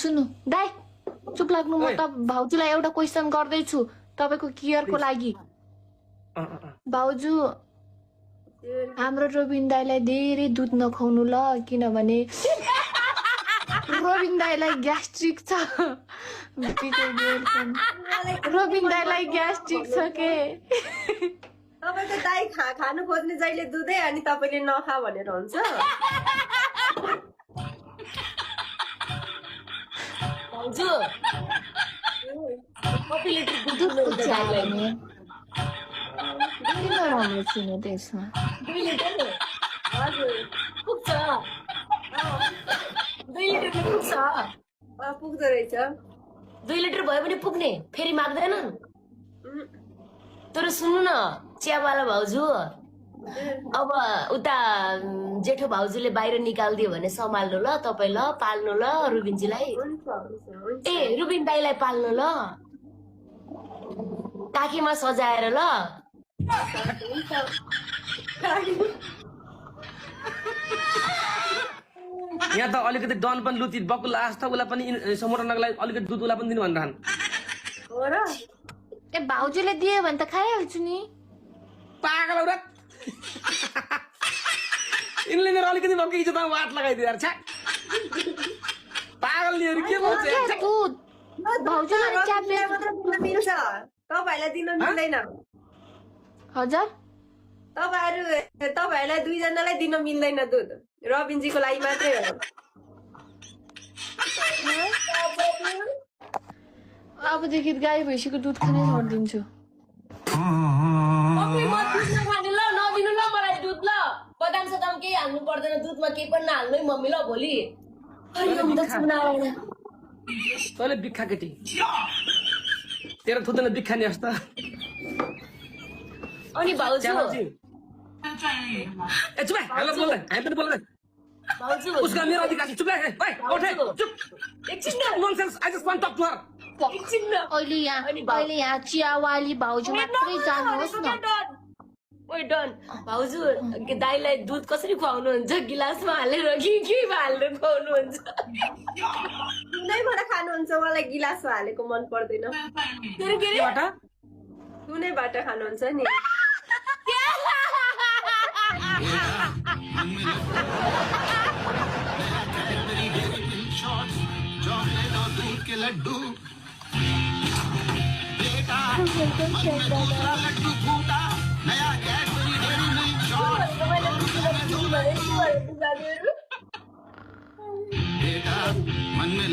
सुन्नु दाइ चुप लाग्नु म त भाउजूलाई एउटा क्वेशन गर्दैछु तपाईको केयरको लागि भाउजू हाम्रो रोबिन दाइलाई धेरै दुध नखाउनु ल किनभने रोबिन दाइलाई ग्यास्ट्रिक छ रोबिन दाइलाई ग्यास्ट्रिक छ के तपाईको दाइ खानु खोज्ने जहिले दुधै अनि तपाईले नखा भनेर हुन्छ भाउजू कति लिटर दुध चाहियो नि किन राम्रो छैन त्यसमा 2 लिटर हजुर पुग्छ 2 लिटर पुग्छ पुग्दो रहेछ 2 लिटर भयो भने पुग्ने फेरि माग्दैन तर सुन्नु न चियावाला भाउजू अब उता जेठो भाउजूले बाहिर निकाल्दियो भने सम्हाल्नु ल तपाई ल पाल्नु ल रुबिनजीलाई ए रुबिन दाइलाई पाल्नु ल काकीमा सजाएर ल यहाँ त अलिकति डन पनि लुती बकुल आस्था उसलाई पनि समोटनको लागि अलिकति दुध उसलाई पनि दिनु भनिरहन् हो र ए भाउजूले दियो भने त खाइहाल्छु नि पागल औरत यिनले मेरो अलिकति भक्कै इज्जतमा वाट लगाइदियो यार छ्या पागल लिएर के भन्छ दुध भाउजूलाई च्याप्ले मात्र दिन मिल्छ तपाईहरुलाई दिन मिल्दैन हजार तपाईहरुलाई दुई जनालाई दिन मिल्दैन दुध रबिनजीको लागि मात्रै हो अबदेखि गाई भैँसीको दुध खानै छोडिदिन्छु मम्मी म दुध नखाने ल नदिनु ल मलाई दुध ल बदाम सदाम केही हाल्नु पर्दैन दुधमा केही पनि नहाल्नु है मम्मी ल भोलि हरिओम दक्षिणारायण तैँले बिख्खा केटी तेरो थुदैन बिख्खा नि जस्तो अनि भाउजू ए चुप हेलो बोल्दै हामी पनि बोल्दै भाउजू उसका मेरो अधिकार छ चुप लाग ओइ उठ चुप एकछिन nonsense I just want talk to her एकछिन न अहिले यहाँ चियावाली भाउजू मात्रै जानुहोस् न ओइ डन भाउजू दाइलाई दुध कसरी खुवाउनुहुन्छ गिलासमा हालेर कि हालेर खुवाउनुहुन्छ कुनैबाट खानुहुन्छ मलाई गिलासमा हालेको मन पर्दैन फेरि के रे कुनैबाट खानुहुन्छ नि के लड्डू बेटा लड्डू फूटा नया कैडबरी डेयरी मिल्क शॉट बेटा मन में